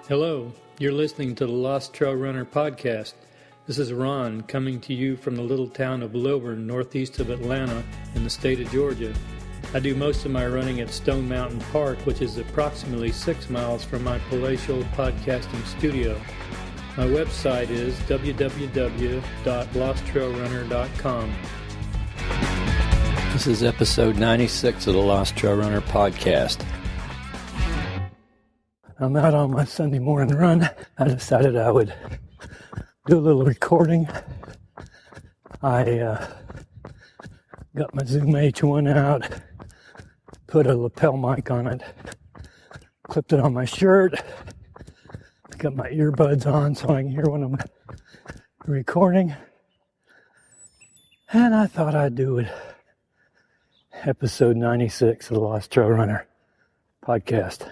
Hello, you're listening to the LostTrailRunner podcast. This is Ron coming to you from the little town of Lilburn, northeast of Atlanta in the state of Georgia. I do most of my running at Stone Mountain Park, which is approximately 6 miles from my palatial podcasting studio. My website is www.LostTrailRunner.com. This is episode 96 of the LostTrailRunner podcast. I'm out on my Sunday morning run. I decided I would do a little recording. I got my Zoom H1 out, put a lapel mic on it, clipped it on my shirt, got my earbuds on so I can hear when I'm recording. And I thought I'd do it. Episode 96 of the Lost Trail Runner podcast.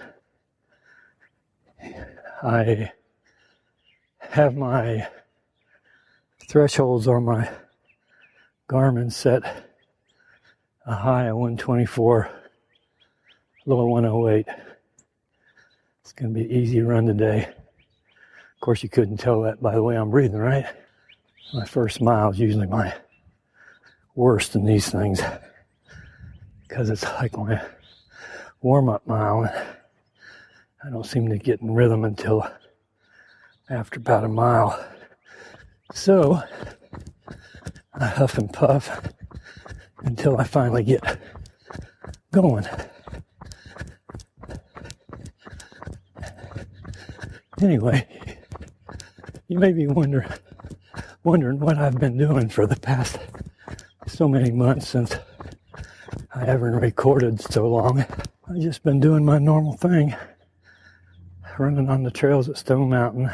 I have my thresholds on my Garmin set a high of 124, low 108. It's going to be an easy run today. Of course, you couldn't tell that by the way I'm breathing, right? My first mile is usually my worst in these things because it's like my warm-up mile. I don't seem to get in rhythm until after about a mile. So I huff and puff until I finally get going. Anyway, you may be wondering what I've been doing for the past so many months since I haven't recorded so long. I've just been doing my normal thing. Running on the trails at Stone Mountain,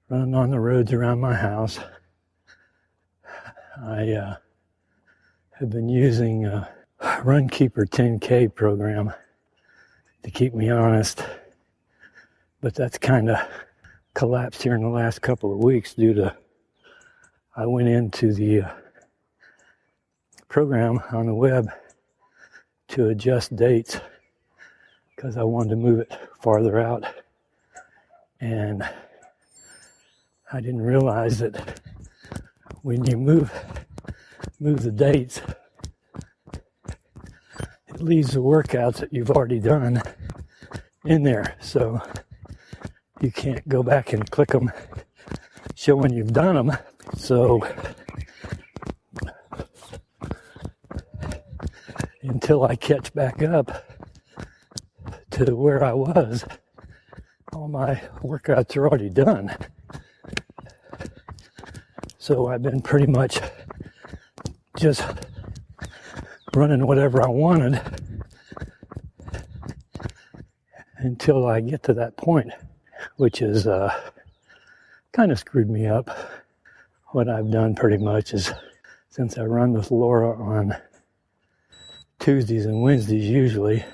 running on the roads around my house. I have been using a Runkeeper 10K program to keep me honest, but that's kind of collapsed here in the last couple of weeks due to I went into the program on the web to adjust dates because I wanted to move it farther out, and I didn't realize that when you move the dates, it leaves the workouts that you've already done in there, so you can't go back and click them showing you've done them. So until I catch back up to where I was, all my workouts are already done. So I've been pretty much just running whatever I wanted until I get to that point, which is kind of screwed me up. What I've done pretty much is, since I run with Laura on Tuesdays and Wednesdays usually,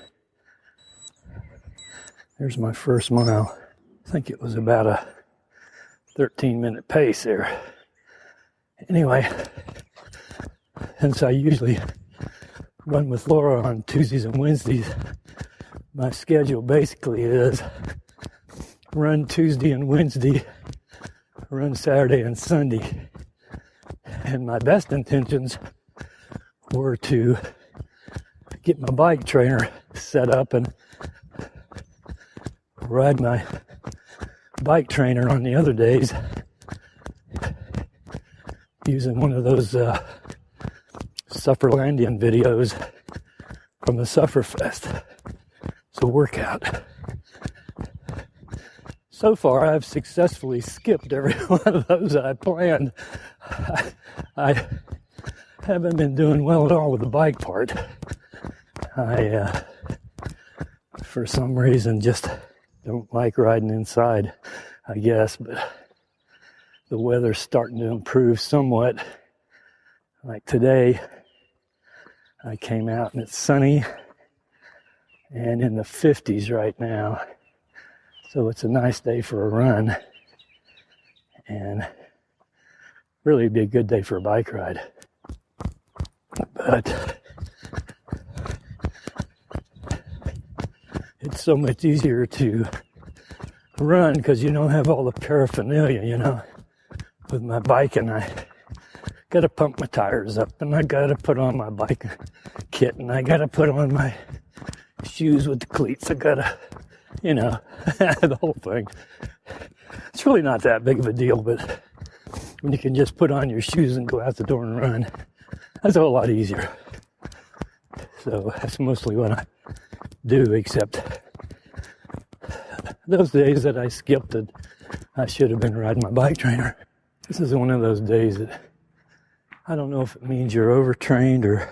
there's my first mile. I think it was about a 13-minute pace there. Anyway, since I usually run with Laura on Tuesdays and Wednesdays, my schedule basically is run Tuesday and Wednesday, run Saturday and Sunday. And my best intentions were to get my bike trainer set up and ride my bike trainer on the other days using one of those Sufferlandian videos from the Sufferfest. It's a workout. So far, I've successfully skipped every one of those I planned. I haven't been doing well at all with the bike part. I, for some reason, just don't like riding inside, I guess, but the weather's starting to improve somewhat. Like today, I came out and it's sunny and in the 50s right now. So it's a nice day for a run and really be a good day for a bike ride. But it's so much easier to run because you don't have all the paraphernalia, you know, with my bike. And I got to pump my tires up, and I got to put on my bike kit, and I got to put on my shoes with the cleats. I got to, you know, the whole thing. It's really not that big of a deal, but when you can just put on your shoes and go out the door and run, that's a whole lot easier. So that's mostly what I do, except those days that I skipped that I should have been riding my bike trainer. This is one of those days that I don't know if it means you're overtrained or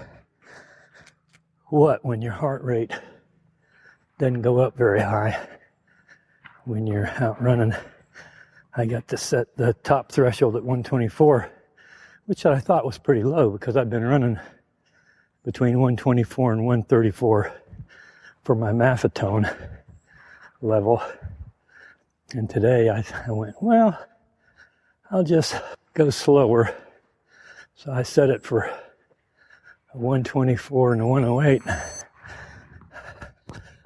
what, when your heart rate doesn't go up very high when you're out running. I got to set the top threshold at 124, which I thought was pretty low because I've been running between 124 and 134 for my maffetone level. And today I went, well, I'll just go slower. So I set it for a 124 and a 108.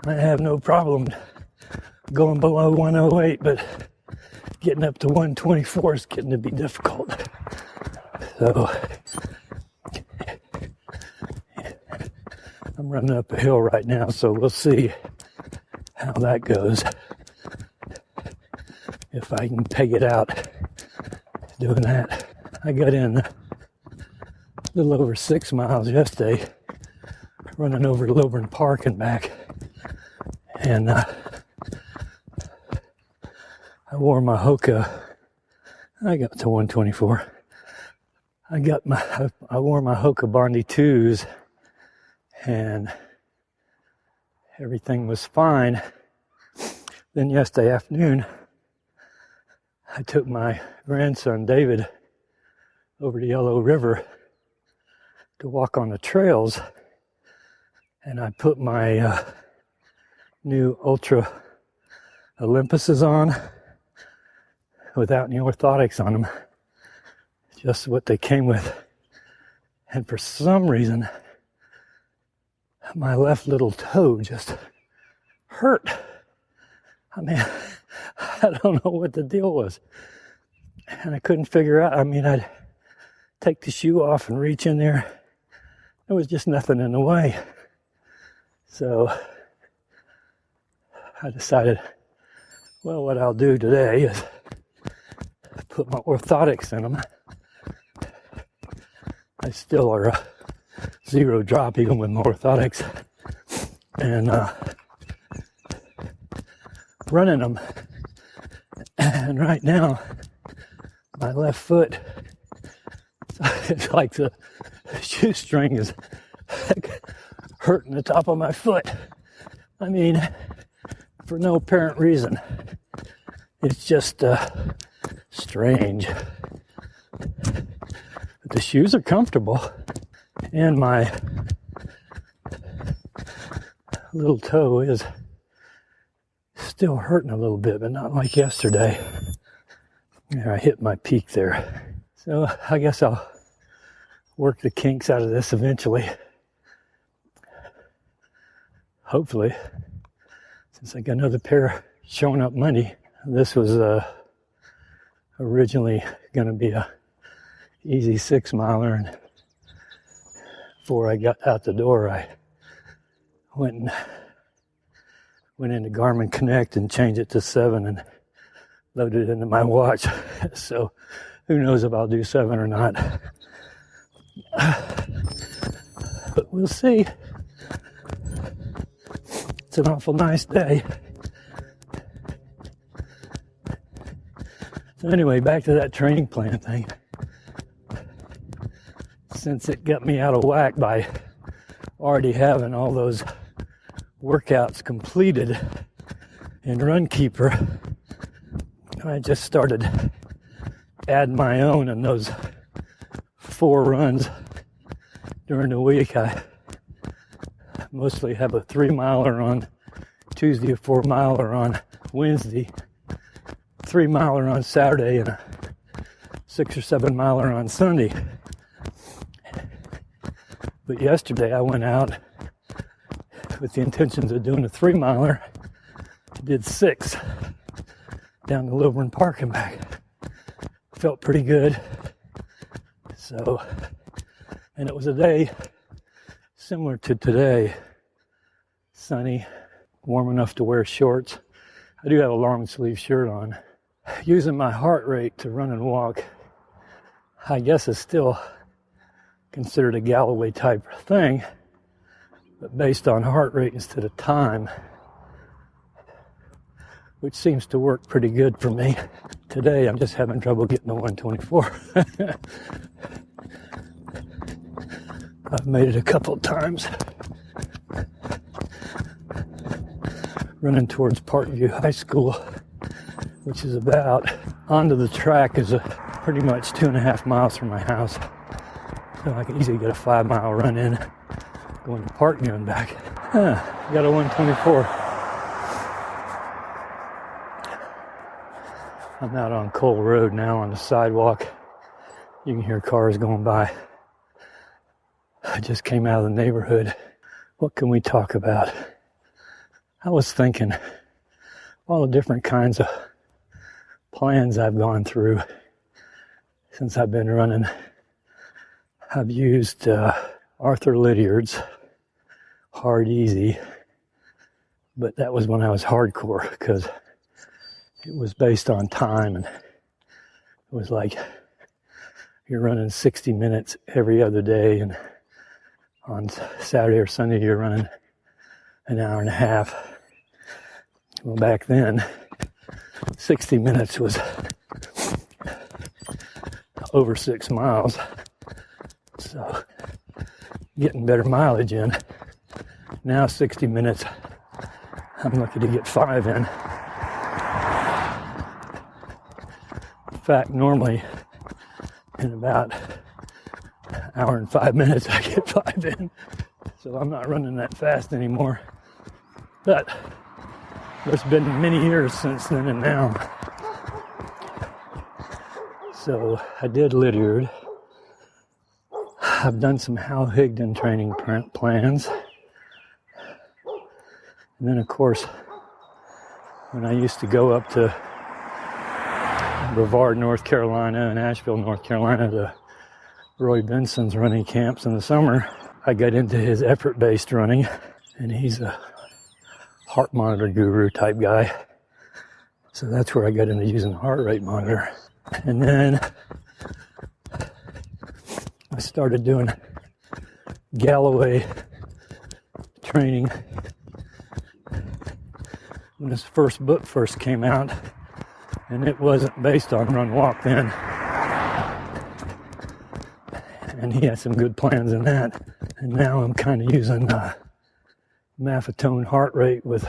I have no problem going below 108, but getting up to 124 is getting to be difficult. So I'm running up a hill right now, so we'll see how that goes. If I can peg it out doing that. I got in a little over 6 miles yesterday, running over to Lilburn Park and back. And I wore my Hoka. I got to 124. I wore my Hoka Bondi 2s, and everything was fine. Then yesterday afternoon, I took my grandson David over to Yellow River to walk on the trails, and I put my new Ultra Olympuses on without any orthotics on them, just what they came with. And for some reason, my left little toe just hurt. I mean, I don't know what the deal was. And I couldn't figure out. I mean, I'd take the shoe off and reach in there. There was just nothing in the way. So I decided, well, what I'll do today is put my orthotics in them. I still are a zero drop even with my orthotics. And running them. And right now, my left foot, it's like the shoestring is hurting the top of my foot. I mean, for no apparent reason. It's just strange. But the shoes are comfortable, and my little toe is still hurting a little bit, but not like yesterday. Yeah, I hit my peak there. So I guess I'll work the kinks out of this eventually. Hopefully, since I got another pair showing up Monday. This was originally going to be a easy 6 miler, and before I got out the door, I went into Garmin Connect and changed it to 7 and loaded it into my watch. So who knows if I'll do 7 or not. But we'll see. It's an awful nice day. So anyway, back to that training plan thing. Since it got me out of whack by already having all those workouts completed in Runkeeper, I just started adding my own in those 4 runs during the week. I mostly have a 3 miler on Tuesday, a 4 miler on Wednesday, 3 miler on Saturday, and a 6 or 7 miler on Sunday. But yesterday I went out with the intentions of doing a 3-miler. Did 6 down to Lilburn Park and back. Felt pretty good. So, and it was a day similar to today. Sunny, warm enough to wear shorts. I do have a long sleeve shirt on. Using my heart rate to run and walk, I guess is still considered a Galloway type thing, but based on heart rate instead of time, which seems to work pretty good for me. Today, I'm just having trouble getting to 124. I've made it a couple times. Running towards Parkview High School, which is about onto the track, is pretty much 2.5 miles from my house. So I can easily get a 5-mile run in, going to Parkview and back. Got a 124. I'm out on Cole Road now on the sidewalk. You can hear cars going by. I just came out of the neighborhood. What can we talk about? I was thinking all the different kinds of plans I've gone through since I've been running. I've used Arthur Lydiard's Hard Easy, but that was when I was hardcore because it was based on time, and it was like you're running 60 minutes every other day, and on Saturday or Sunday you're running an hour and a half. Well, back then 60 minutes was over 6 miles, so getting better mileage in. Now 60 minutes, I'm lucky to get 5 in. In fact, normally in about an hour and 5 minutes I get 5 in, so I'm not running that fast anymore. But there's been many years since then and now. So I did Lydiard. I've done some Hal Higdon training plans. And then, of course, when I used to go up to Brevard, North Carolina, and Asheville, North Carolina, to Roy Benson's running camps in the summer, I got into his effort-based running, and he's a heart monitor guru type guy. So that's where I got into using the heart rate monitor. And then I started doing Galloway training when his first book first came out, and it wasn't based on run walk then. And he had some good plans in that. And now I'm kind of using Maffetone heart rate with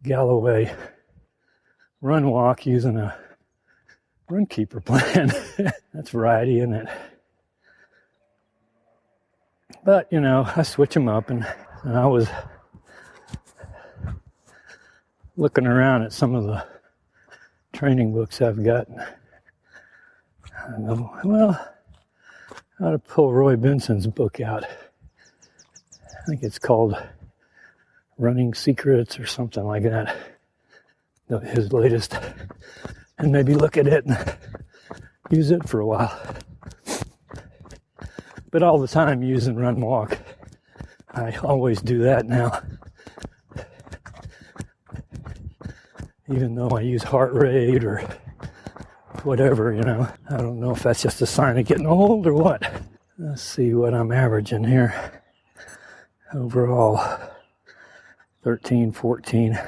Galloway run walk using a run keeper plan. That's variety, isn't it? But, you know, I switch them up, and I was looking around at some of the training books I've got. I go, well, I ought to pull Roy Benson's book out. I think it's called Running Secrets or something like that. His latest. And maybe look at it and use it for a while. But all the time using run walk. I always do that now. Even though I use heart rate or whatever, you know. I don't know if that's just a sign of getting old or what. Let's see what I'm averaging here. Overall, 13, 14.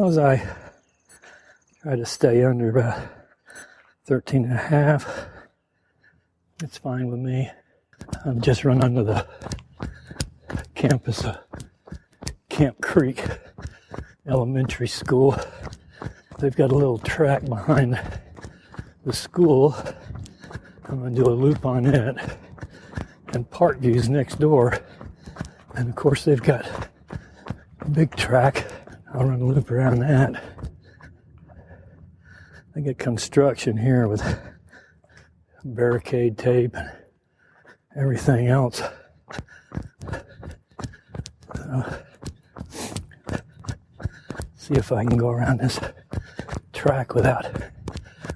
As I try to stay under about 13 and a half, it's fine with me. I've just run under the campus of Camp Creek Elementary School. They've got a little track behind the school. I'm going to do a loop on it. And Parkview's next door. And of course they've got a big track. I'll run a loop around that. They got construction here with barricade tape and everything else. So, see if I can go around this track without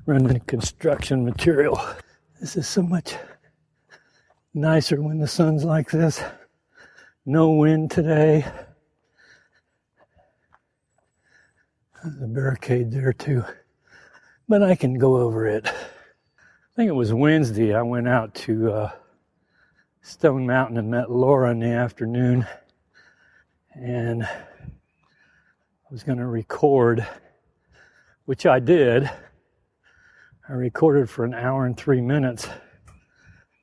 running construction material. This is so much nicer when the sun's like this. No wind today. There's a barricade there too, but I can go over it. I think it was Wednesday I went out to Stone Mountain and met Laura in the afternoon, and I was going to record, which I did. I recorded for 1 hour and 3 minutes,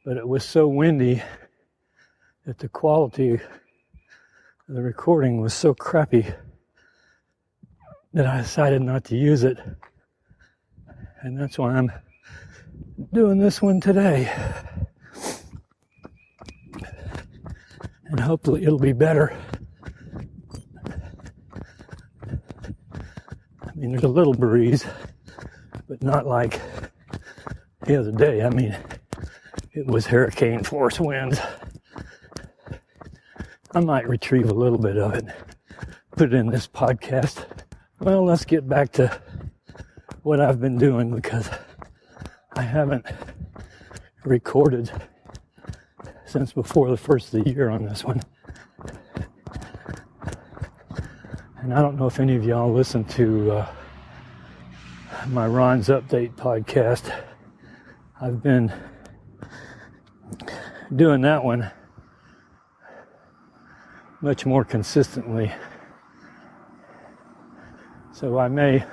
but it was so windy that the quality of the recording was so crappy that I decided not to use it. And that's why I'm doing this one today. And hopefully it'll be better. I mean, there's a little breeze, but not like the other day. I mean, it was hurricane force winds. I might retrieve a little bit of it, put it in this podcast. Well, let's get back to what I've been doing, because I haven't recorded since before the first of the year on this one. And I don't know if any of y'all listen to my Ron's Update podcast. I've been doing that one much more consistently. So I may, in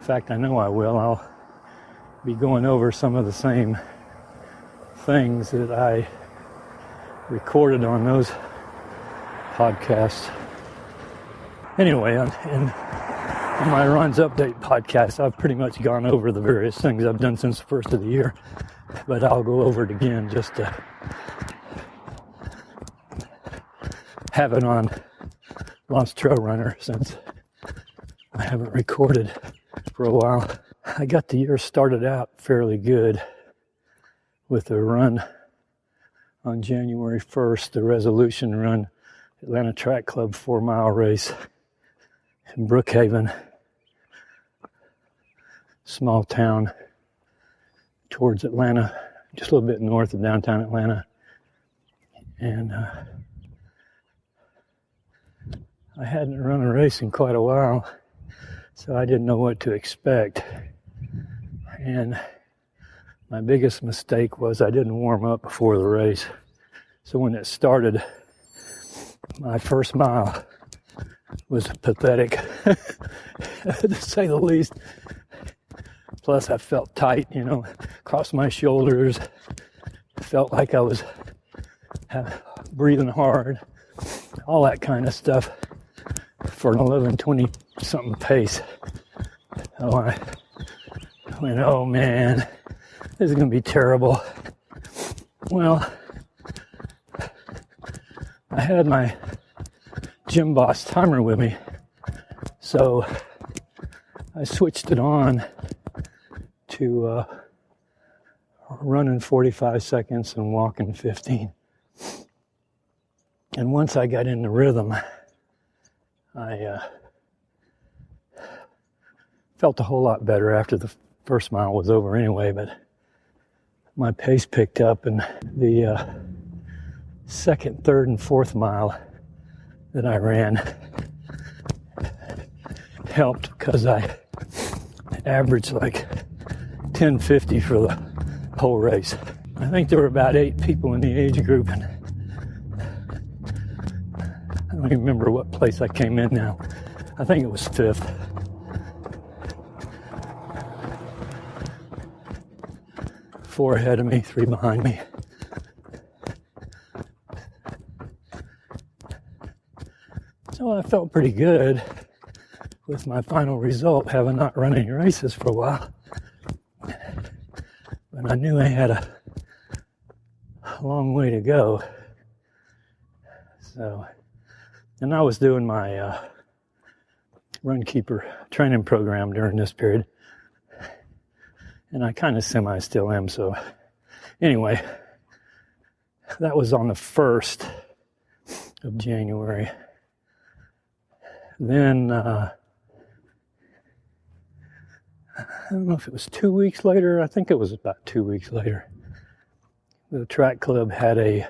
fact, I know I will, I'll be going over some of the same things that I recorded on those podcasts. Anyway, in my Ron's Update podcast, I've pretty much gone over the various things I've done since the first of the year, but I'll go over it again just to have it on LostTrailRunner, since I haven't recorded for a while. I got the year started out fairly good with a run on January 1st, the Resolution Run, Atlanta Track Club 4-mile race in Brookhaven, small town towards Atlanta, just a little bit north of downtown Atlanta. And I hadn't run a race in quite a while, so I didn't know what to expect. And my biggest mistake was I didn't warm up before the race. So when it started, my first mile was pathetic, to say the least. Plus I felt tight, across my shoulders. Felt like I was breathing hard, all that kind of stuff for an 11:20 something pace. So I went, oh man, this is going to be terrible. Well, I had my Gym Boss timer with me, so I switched it on to running 45 seconds and walking 15. And once I got in the rhythm, I felt a whole lot better after the first mile was over anyway, but my pace picked up, and the second, third, and fourth mile that I ran helped, because I averaged like 10:50 for the whole race. I think there were about 8 people in the age group, and I don't even remember what place I came in now. I think it was 5th. Four ahead of me, 3 behind me. So I felt pretty good with my final result, having not run any races for a while. But I knew I had a long way to go. So, and I was doing my Runkeeper training program during this period. And I kind of still am. So anyway, that was on the 1st of January. Then, I don't know if it was 2 weeks later. I think it was about 2 weeks later. The track club had a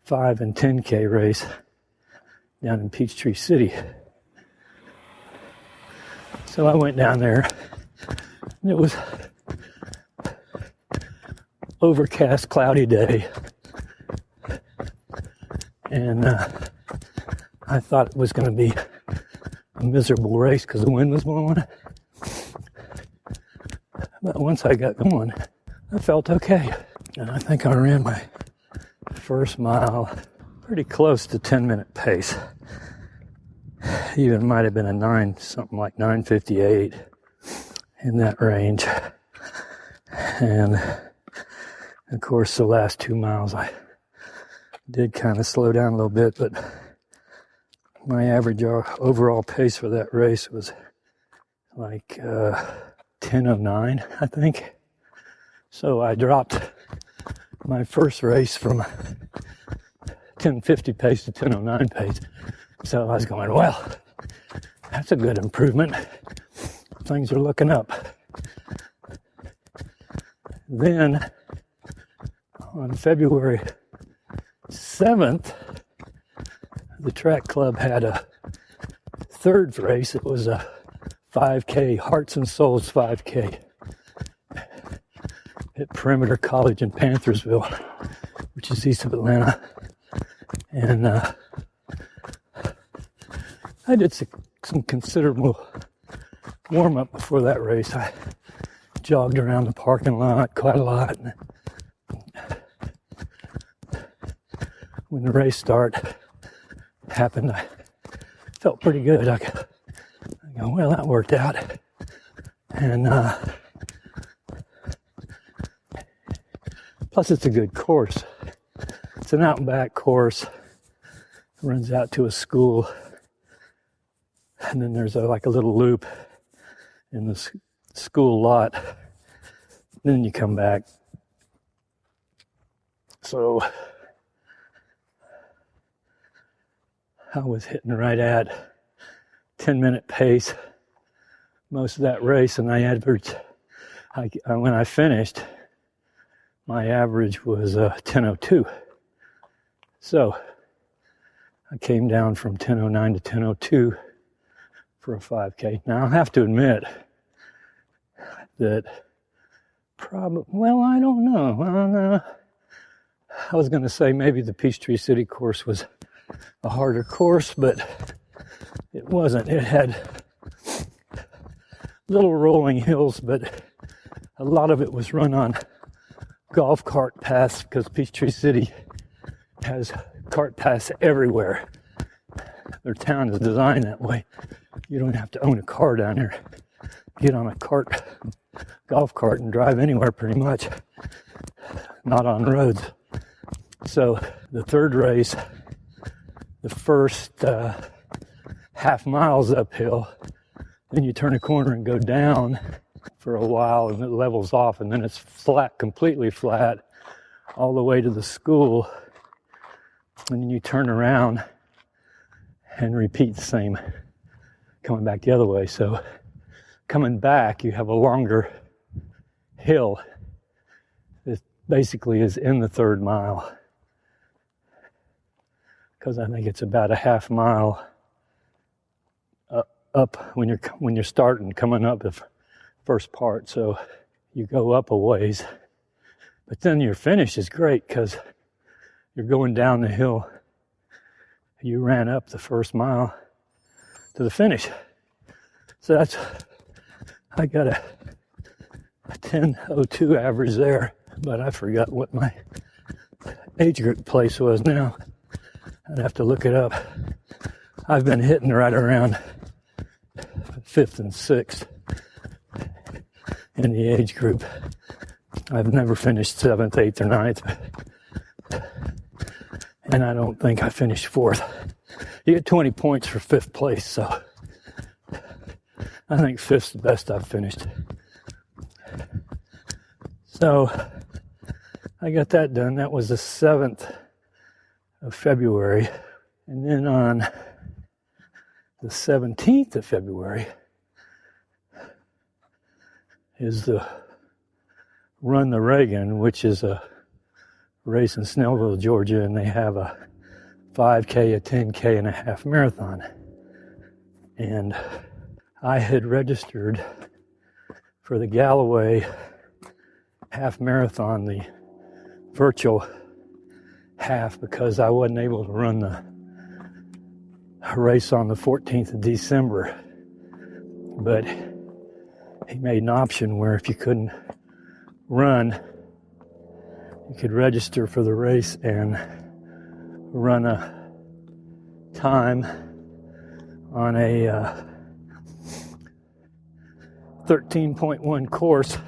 5 and 10K race down in Peachtree City. So I went down there, and it was overcast, cloudy day, and I thought it was going to be a miserable race because the wind was blowing. But once I got going, I felt okay, and I think I ran my first mile pretty close to 10-minute pace. Even might have been a something like 9:58 in that range. And of course, the last 2 miles I did kind of slow down a little bit, but my average overall pace for that race was like 10:09, I think. So I dropped my first race from 10:50 pace to 10:09 pace. So I was going, well, that's a good improvement. Things are looking up. Then on February 7th, the track club had a third race. It was a 5K, Hearts and Souls 5K at Perimeter College in Panthersville, which is east of Atlanta. And I did some considerable warm-up before that race. I jogged around the parking lot quite a lot. And when the race happened, I felt pretty good. I go, well, that worked out. And plus, it's a good course. It's an out and back course. It runs out to a school. And then there's like a little loop in the school lot. Then you come back. So I was hitting right at 10-minute pace most of that race, and I averaged, when I finished, my average was 10:02. So I came down from 10:09 to 10:02 for a 5K. Now, I have to admit that I don't know. I was going to say maybe the Peachtree City course was a harder course, but it wasn't. It had little rolling hills, but a lot of it was run on golf cart paths because Peachtree City has cart paths everywhere. Their town is designed that way. You don't have to own a car down there. Get on a golf cart and drive anywhere pretty much. Not on roads. So the third race, the first half mile's uphill. Then you turn a corner and go down for a while, and it levels off, and then it's flat, completely flat, all the way to the school. And then you turn around and repeat the same, coming back the other way. So coming back, you have a longer hill that basically is in the third mile, because I think it's about a half mile up when you're starting, coming up the first part. So you go up a ways, but then your finish is great because you're going down the hill. You ran up the first mile to the finish. So I got a 10:02 average there, but I forgot what my age group place was now. I'd have to look it up. I've been hitting right around 5th and 6th in the age group. I've never finished 7th, 8th, or 9th. And I don't think I finished 4th. You get 20 points for 5th place, so I think 5th's the best I've finished. So I got that done. That was the 7th of February. And then on the 17th of February is the Run the Reagan, which is a race in Snellville, Georgia, and they have a 5K, a 10K, and a half marathon. And I had registered for the Galloway half marathon, the virtual half, because I wasn't able to run the race on the 14th of December. But he made an option where if you couldn't run, you could register for the race and run a time on a 13.1 course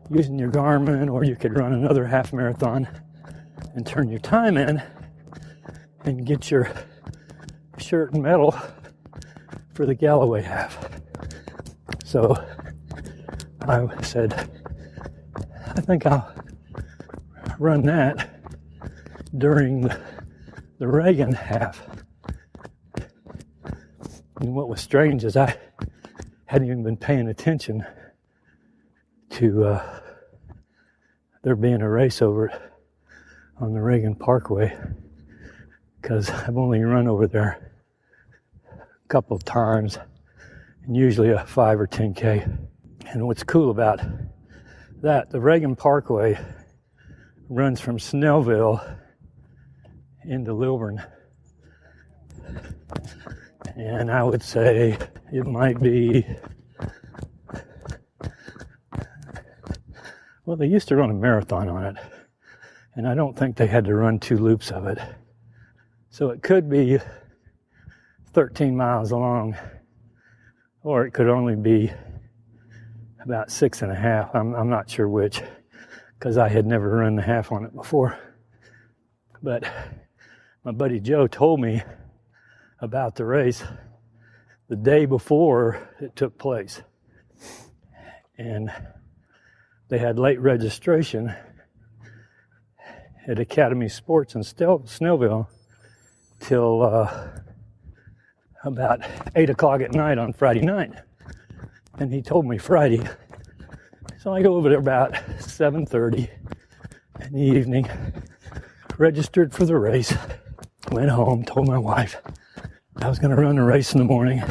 using your Garmin, or you could run another half marathon and turn your time in and get your shirt and medal for the Galloway half. So I said, I think I'll run that during the Reagan half. And what was strange is I hadn't even been paying attention to there being a race over it on the Reagan Parkway, because I've only run over there a couple of times, and usually a 5 or 10K. And what's cool about that, the Reagan Parkway runs from Snellville into Lilburn. And I would say it might be, well, they used to run a marathon on it, and I don't think they had to run 2 loops of it. So it could be 13 miles long, or it could only be about 6.5. I'm not sure which, because I had never run the half on it before. But my buddy Joe told me about the race the day before it took place. And they had late registration at Academy Sports in Snellville till about 8 o'clock at night on Friday night. And he told me Friday. So I go over there about 7:30 in the evening, registered for the race, went home, told my wife I was going to run the race in the morning,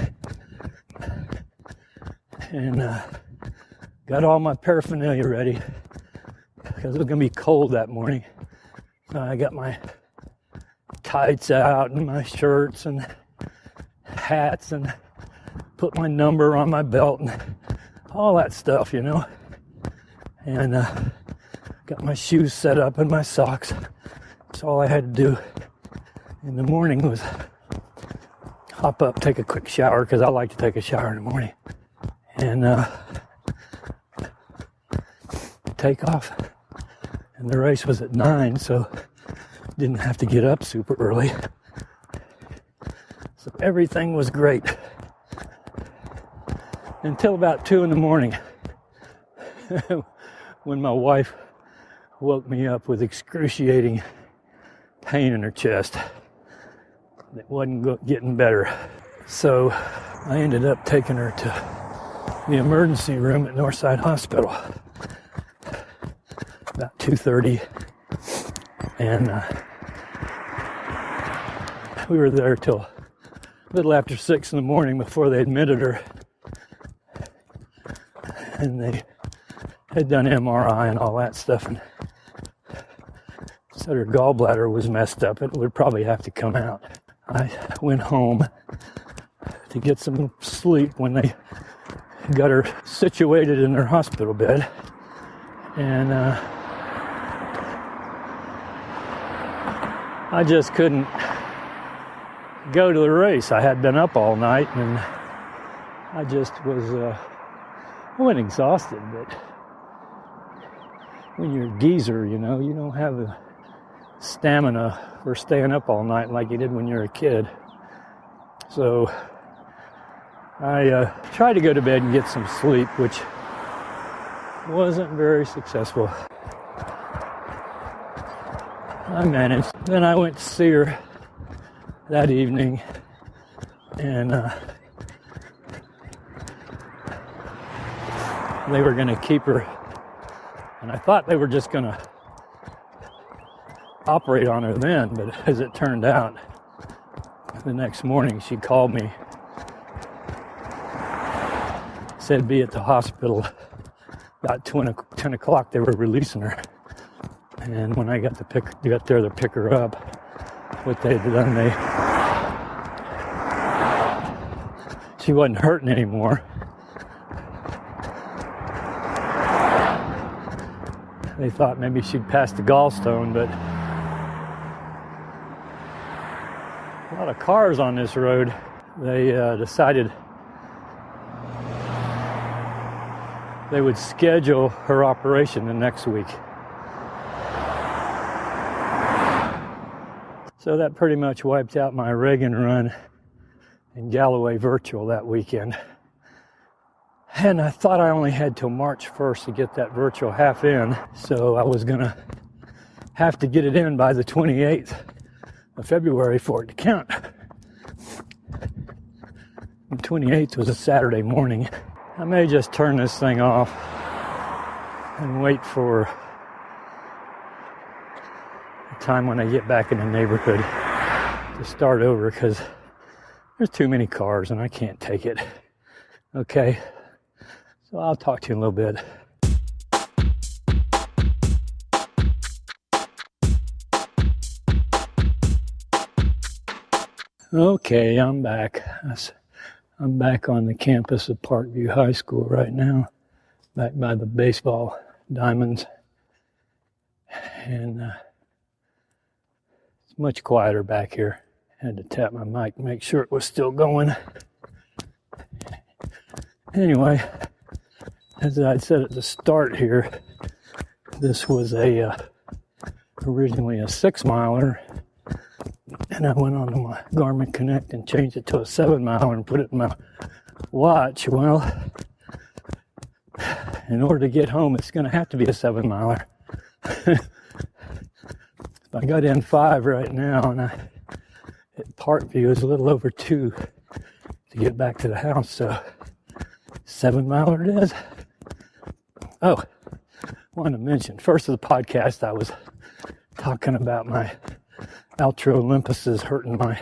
and got all my paraphernalia ready because it was going to be cold that morning. So I got my tights out and my shirts and hats and put my number on my belt and all that stuff, you know. And got my shoes set up and my socks. So all I had to do in the morning was hop up, take a quick shower, because I like to take a shower in the morning, and take off. And the race was at 9, so didn't have to get up super early. So everything was great until about 2 in the morning when my wife woke me up with excruciating pain in her chest. It wasn't getting better. So I ended up taking her to the emergency room at Northside Hospital about 2:30, and we were there till a little after 6 in the morning before they admitted her. And they had done MRI and all that stuff, and said her gallbladder was messed up. It would probably have to come out. I went home to get some sleep when they got her situated in her hospital bed, and I just couldn't go to the race. I had been up all night, and I just was I wasn't exhausted, but when you're a geezer, you know, you don't have the stamina for staying up all night like you did when you were a kid. So I tried to go to bed and get some sleep, which wasn't very successful. I managed. Then I went to see her that evening, and they were going to keep her, and I thought they were just going to operate on her then, but as it turned out, the next morning she called me, said be at the hospital about 10 o'clock. They were releasing her, and when I got there to pick her up, what they had done, she wasn't hurting anymore. They thought maybe she'd passed the gallstone, but a lot of cars on this road. They decided they would schedule her operation the next week. So that pretty much wiped out my Reagan run and Galloway virtual that weekend. And I thought I only had till March 1st to get that virtual half in, so I was gonna have to get it in by the 28th of February for it to count. The 28th was a Saturday morning. I may just turn this thing off and wait for the time when I get back in the neighborhood to start over, because there's too many cars and I can't take it. Okay, so I'll talk to you in a little bit. Okay, I'm back. I'm back on the campus of Parkview High School right now, back by the baseball diamonds. And it's much quieter back here. Had to tap my mic to make sure it was still going. Anyway, as I said at the start here, this was originally a 6-miler, and I went onto my Garmin Connect and changed it to a 7-miler and put it in my watch. Well, in order to get home, it's going to have to be a 7-miler. I got in 5 right now, and at Parkview is a little over 2 to get back to the house, so 7-miler it is. Oh, I wanted to mention, first of the podcast, I was talking about my outtro Olympuses hurting my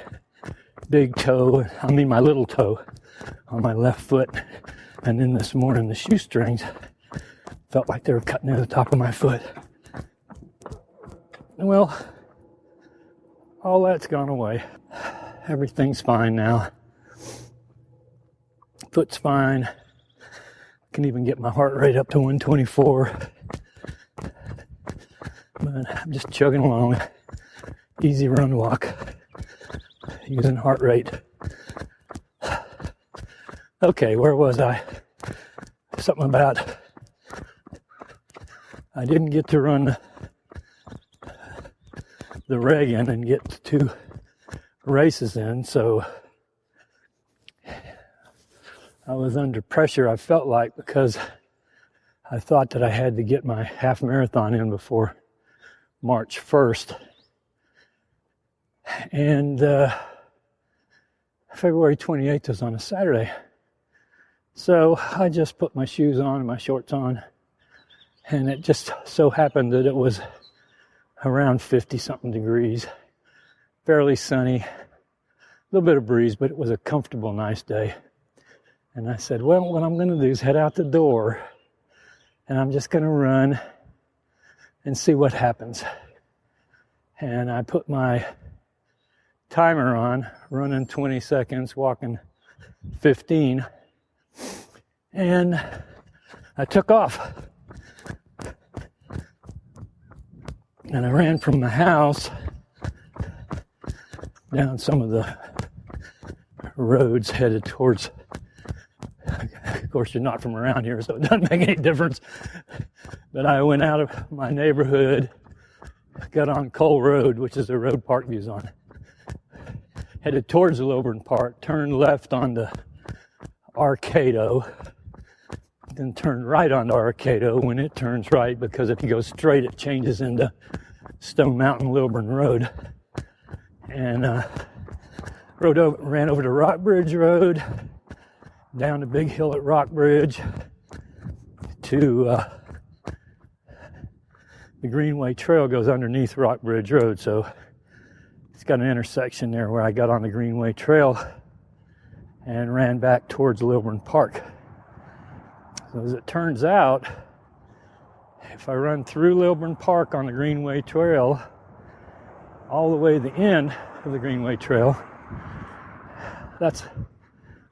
my little toe on my left foot. And then this morning, the shoestrings felt like they were cutting into the top of my foot. Well, all that's gone away. Everything's fine now. Foot's fine. Can even get my heart rate up to 124. But I'm just chugging along. Easy run walk. Using heart rate. Okay, where was I? Something about I didn't get to run the Reagan and get 2 races in, so I was under pressure, I felt like, because I thought that I had to get my half marathon in before March 1st. And February 28th was on a Saturday. So I just put my shoes on and my shorts on, and it just so happened that it was around 50-something degrees, fairly sunny, a little bit of breeze, but it was a comfortable, nice day. And I said, well, what I'm going to do is head out the door, and I'm just going to run and see what happens. And I put my timer on, running 20 seconds, walking 15, and I took off. And I ran from the house down some of the roads headed towards, of course you're not from around here, so it doesn't make any difference, but I went out of my neighborhood, got on Cole Road, which is the road Parkview's on, headed towards the Lilburn Park, turned left onto Arcado, then turned right onto Arcado when it turns right, because if you go straight, it changes into Stone Mountain Lilburn Road, and ran over to Rockbridge Road, down the big hill at Rockbridge to the Greenway Trail goes underneath Rockbridge Road, so it's got an intersection there where I got on the Greenway Trail and ran back towards Lilburn Park. So as it turns out, if I run through Lilburn Park on the Greenway Trail, all the way to the end of the Greenway Trail, that's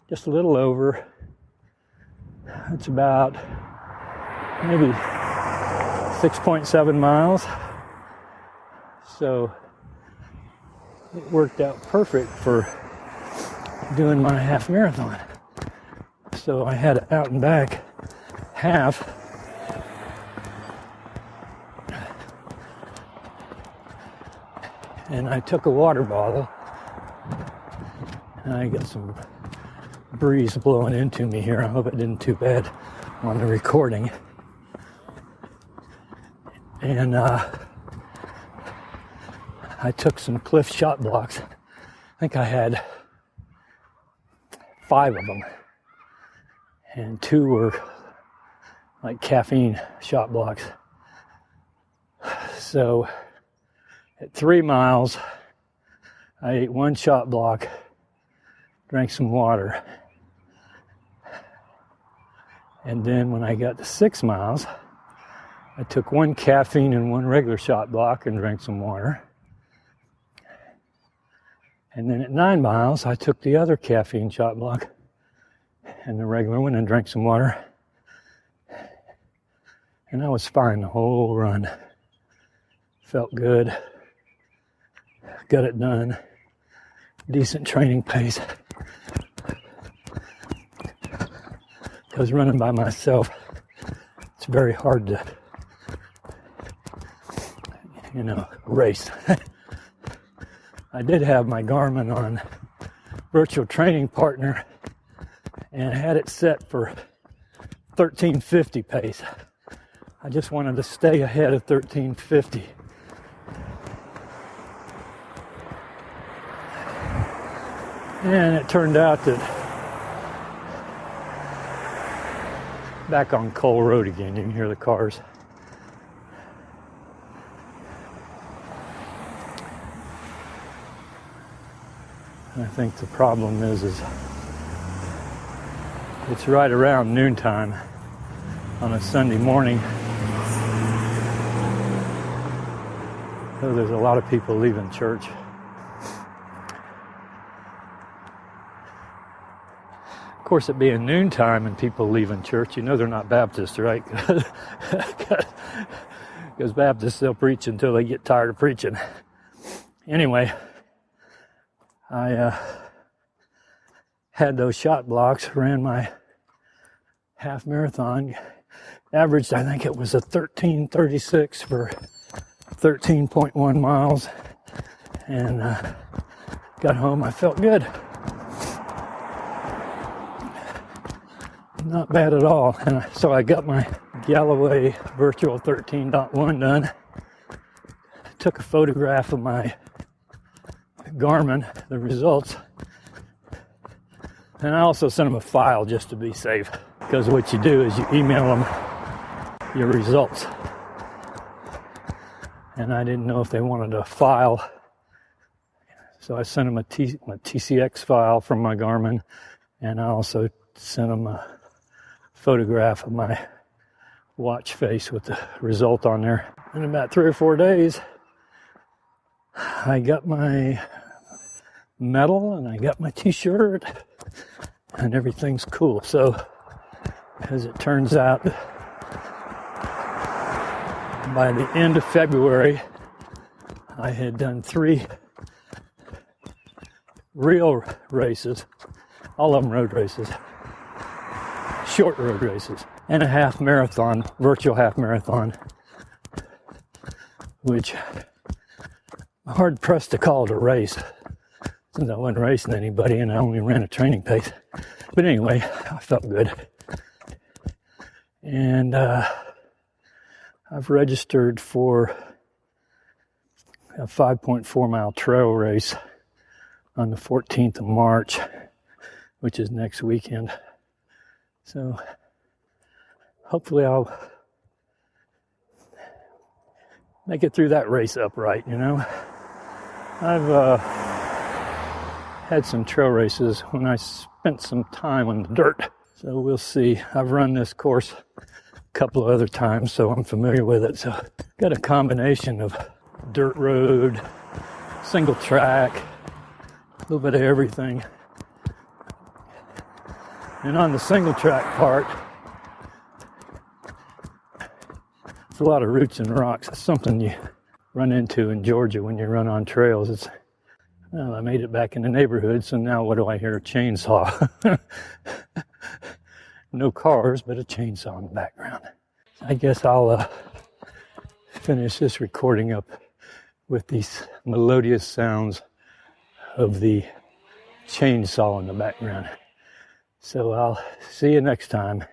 just a little over, it's about maybe 6.7 miles. So it worked out perfect for doing my half marathon. So I had it out and back half. And I took a water bottle, and I got some breeze blowing into me here. I hope it didn't too bad on the recording. And I took some Cliff shot blocks. I think I had 5 of them, and 2 were like caffeine shot blocks. So at 3 miles, I ate 1 shot block, drank some water. And then when I got to 6 miles, I took 1 caffeine and 1 regular shot block and drank some water. And then at 9 miles, I took the other caffeine shot block and the regular one and drank some water. And I was fine the whole run. Felt good. Got it done. Decent training pace. I was running by myself. It's very hard to, race. I did have my Garmin on virtual training partner and had it set for 1350 pace. I just wanted to stay ahead of 1350. And it turned out that back on Cole Road again, you can hear the cars. I think the problem is it's right around noontime on a Sunday morning. So there's a lot of people leaving church. Of course, it being noontime and people leaving church, they're not Baptists, right? Because Baptists, they'll preach until they get tired of preaching. Anyway, I had those shot blocks, ran my half marathon, averaged, I think it was a 13:36 for 13.1 miles, and got home. I felt good. Not bad at all. And so I got my Galloway Virtual 13.1 done. Took a photograph of my Garmin, the results. And I also sent them a file just to be safe. Because what you do is you email them your results. And I didn't know if they wanted a file. So I sent them a TCX file from my Garmin. And I also sent them a photograph of my watch face with the result on there. In about 3 or 4 days, I got my medal and I got my t-shirt and everything's cool. So as it turns out, by the end of February, I had done 3 real races, all of them road races, short road races, and a half marathon, virtual half marathon, which I'm hard pressed to call it a race since I wasn't racing anybody and I only ran a training pace. But anyway, I felt good. And I've registered for a 5.4 mile trail race on the 14th of March, which is next weekend. So hopefully I'll make it through that race upright, you know. I've had some trail races when I spent some time on the dirt, so we'll see. I've run this course a couple of other times, so I'm familiar with it. So got a combination of dirt road, single track, a little bit of everything. And on the single track part, it's a lot of roots and rocks. It's something you run into in Georgia when you run on trails. Well, I made it back in the neighborhood, so now what do I hear? A chainsaw. No cars, but a chainsaw in the background. I guess I'll finish this recording up with these melodious sounds of the chainsaw in the background. So I'll see you next time.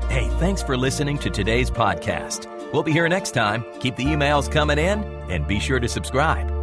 Hey, thanks for listening to today's podcast. We'll be here next time. Keep the emails coming in and be sure to subscribe.